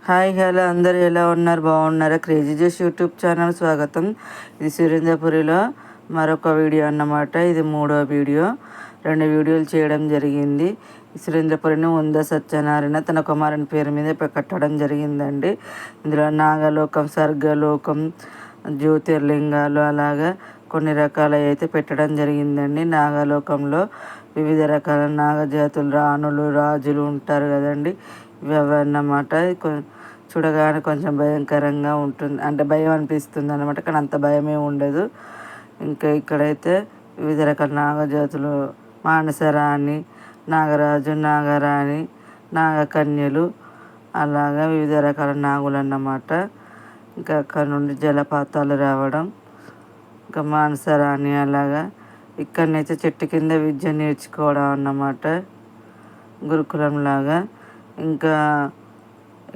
Hi hello అందరూ ఎలా ఉన్నారు? బాగున్నారా? క్రేజీ జోష్ యూట్యూబ్ ఛానల్ స్వాగతం. ఇది సురేంద్రపురిలో మరొక వీడియో అన్నమాట. ఇది 3వ వీడియో. 2 వీడియోలు చేయడం జరిగింది. సురేంద్రపురిని ఉంద సత్యనారాయణ తన కుమారుని పేరు మీద కట్టడం జరిగిందండి. ఇందులో నాగలోకం, స్వర్గలోకం, జ్యోతిర్లింగాలు అలాగా కొన్ని రకాల అయితే పెట్టడం జరిగిందండి. నాగలోకంలో వివిధ రకాల నాగజాతులు, రాణులు, రాజులు ఉంటారు కదండి. ఇవి అవన్నమాట. చూడగానే కొంచెం భయంకరంగా ఉంటుంది, అంటే భయం అనిపిస్తుంది అనమాట. కానీ అంత భయమే ఉండదు. ఇంకా ఇక్కడైతే వివిధ రకాల నాగజాతులు, మానసరాణి, నాగరాజు, నాగరాణి, నాగకన్యలు అలాగా వివిధ రకాల నాగులు అన్నమాట. ఇంకా అక్కడ నుండి జలపాతాలు రావడం, ఇంకా మానసరాణి అలాగా ఇక్కడనైతే చెట్టు కింద విద్య నేర్చుకోవడం అన్నమాట, గురుకులంలాగా. ఇంకా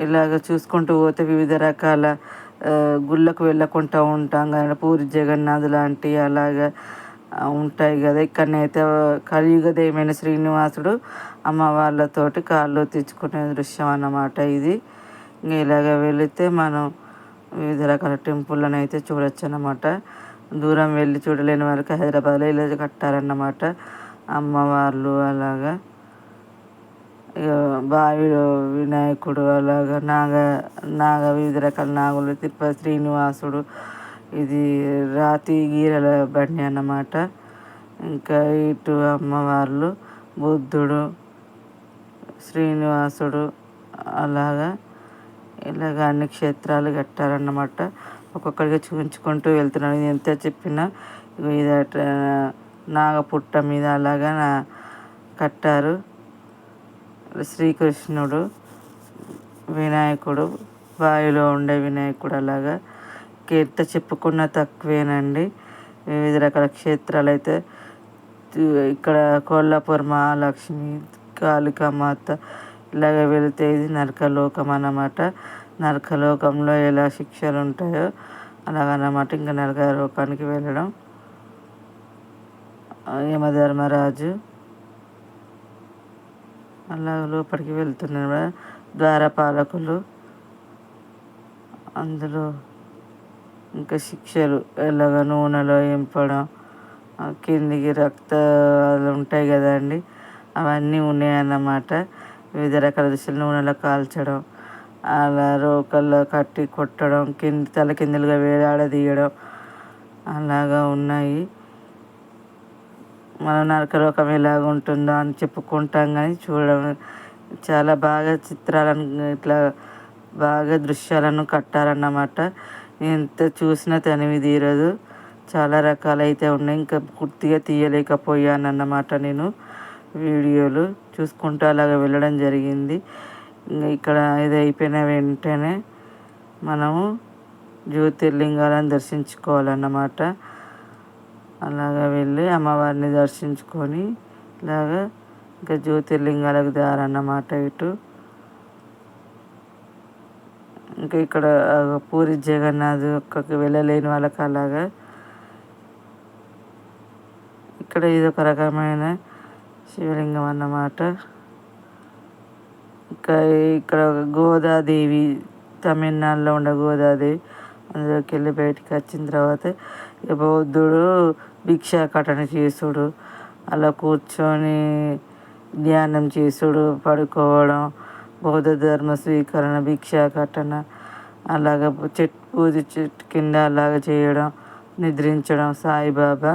ఇలాగ చూసుకుంటూ పోతే వివిధ రకాల గుళ్ళకు వెళ్ళకుండా ఉంటాం కదా, పూరి జగన్నాథ్ లాంటి అలాగా ఉంటాయి కదా. ఇక్కడనైతే కలియుగ దైవమైన శ్రీనివాసుడు అమ్మవార్లతోటి కాళ్ళు తెచ్చుకునే దృశ్యం అన్నమాట ఇది. ఇంకా ఇలాగ వెళితే మనం వివిధ రకాల టెంపుల్లను అయితే చూడొచ్చు అన్నమాట. దూరం వెళ్ళి చూడలేని వరకు హైదరాబాద్లో ఇలా కట్టారన్నమాట అమ్మవార్లు అలాగా. బావిలో వినాయకుడు అలాగా వివిధ రకాల నాగులు, తిరుపతి శ్రీనివాసుడు, ఇది రాతి గీరల బండి అన్నమాట. ఇంకా ఇటు అమ్మవార్లు, బుద్ధుడు, శ్రీనివాసుడు అలాగా ఇలాగ అన్ని క్షేత్రాలు కట్టారన్నమాట. ఒక్కొక్కడిగా చూపించుకుంటూ వెళ్తున్నాను. ఇది ఎంత చెప్పినా ఇది నాగపుట్ట మీద అలాగా కట్టారు. శ్రీకృష్ణుడు, వినాయకుడు, బావిలో ఉండే వినాయకుడు అలాగా ఎంత చెప్పుకున్న తక్కువేనండి. వివిధ రకాల క్షేత్రాలు అయితే ఇక్కడ కొల్లాపూర్ మహాలక్ష్మి, కాళికామాత ఇలాగ వెళితే ఇది నరకలోకం అన్నమాట. నరకలోకంలో ఎలా శిక్షలు ఉంటాయో అలాగన్నమాట. ఇంకా నరకలోకానికి వెళ్ళడం, యమధర్మరాజు అలా లోపలికి వెళ్తున్నారు. ద్వారపాలకులు, అందులో ఇంకా శిక్షలు ఎలాగ నూనెలో ఎంపడం, కిందికి రక్తాలు ఉంటాయి కదండి, అవన్నీ ఉన్నాయన్నమాట. వివిధ రకాల దిశలు నూనెలో కాల్చడం, అలా రోకల్లో కట్టి కొట్టడం, తల కిందలుగా వేలాడదీయడం అలాగా ఉన్నాయి. మన నరకలోకం ఎలాగ ఉంటుందో అని చెప్పుకుంటాం, కానీ చూడడం చాలా బాగా చిత్రాలను ఇట్లా బాగా దృశ్యాలను కట్టారన్నమాట. ఎంత చూసినా తనివి తీరదు. చాలా రకాలైతే ఉన్నాయి. ఇంకా పూర్తిగా తీయలేకపోయానన్నమాట నేను. వీడియోలు చూసుకుంటూ అలాగ వెళ్ళడం జరిగింది. ఇక్కడ ఇది అయిపోయిన వెంటనే మనము జ్యోతిర్లింగాలను దర్శించుకోవాలన్నమాట. అలాగా వెళ్ళి అమ్మవారిని దర్శించుకొని ఇలాగా ఇంకా జ్యోతిర్లింగాలకు దారన్నమాట ఇటు. ఇంకా ఇక్కడ పూరి జగన్నాథ్ ఒక్కకి వెళ్ళలేని వాళ్ళకి అలాగా ఇక్కడ ఇదొక రకమైన శివలింగం అన్నమాట. ఇంకా ఇక్కడ గోదాదేవి, తమిళనాడులో ఉండే గోదాదేవి, అందులోకి వెళ్ళి బయటికి వచ్చిన తర్వాత ఇక బౌద్ధుడు భిక్షాటన చేసుడు, అలా కూర్చొని ధ్యానం చేసుడు, పడుకోవడం, బౌద్ధ ధర్మ స్వీకరణ, భిక్షాటన అలాగ పూజ చెట్టు కింద అలాగ చేయడం, నిద్రించడం, సాయిబాబా,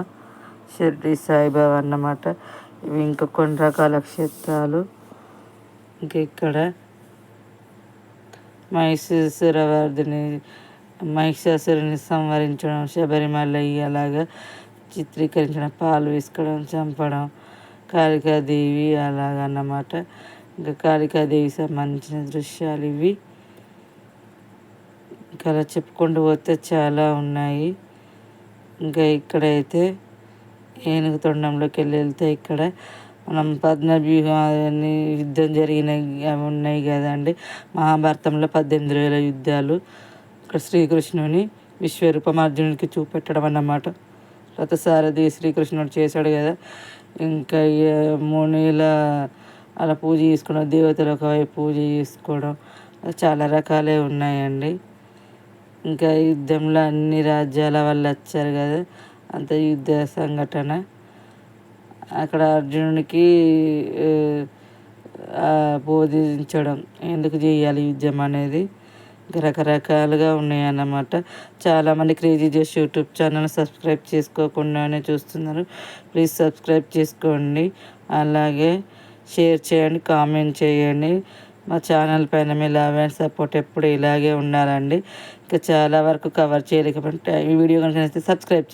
షిర్డీ సాయిబాబా అన్నమాట. ఇవి ఇంకా కొన్ని రకాల క్షేత్రాలు. ఇంకా ఇక్కడ మహిషాసురుని సంహరించడం, శబరిమల అలాగా చిత్రీకరించడం, పాలు వేసుకోవడం, చంపడం, కాళికాదేవి అలాగన్నమాట. ఇంకా కాళికాదేవికి సంబంధించిన దృశ్యాలు ఇవి. ఇంకా అలా చెప్పుకుంటూ పోతే చాలా ఉన్నాయి. ఇంకా ఇక్కడైతే ఏనుగు తొండంలోకి వెళ్తే ఇక్కడ మనం పద్మవ్యూహాన్ని యుద్ధం జరిగినవి అవి ఉన్నాయి కదండి. మహాభారతంలో 18,000 యుద్ధాలు ఇక్కడ శ్రీకృష్ణుని విశ్వరూపం అర్జునుడికి చూపెట్టడం అన్నమాట. రథసారథి శ్రీకృష్ణుడు చేశాడు కదా. ఇంకా మునిల అలా పూజ చేసుకోవడం, దేవతలు ఒకవైపు పూజ చేసుకోవడం, చాలా రకాలే ఉన్నాయండి. ఇంకా యుద్ధంలో అన్ని రాజ్యాల వాళ్ళు వచ్చారు కదా, అంత యుద్ధ సంఘటన. అక్కడ అర్జునునికి బోధించడం ఎందుకు చేయాలి యుద్ధం అనేది. ఇంకా రకరకాలుగా ఉన్నాయన్నమాట. చాలామంది క్రేజీ జోష్ యూట్యూబ్ ఛానల్ సబ్స్క్రైబ్ చేసుకోకుండానే చూస్తున్నారు. ప్లీజ్ సబ్స్క్రైబ్ చేసుకోండి, అలాగే షేర్ చేయండి, కామెంట్ చేయండి. మా ఛానల్ పైన మీ లవ్ అండ్ సపోర్ట్ ఎప్పుడు ఇలాగే ఉండాలండి. ఇంకా చాలా వరకు కవర్ చేయలేకపోతే ఈ వీడియో కనుక సబ్స్క్రైబ్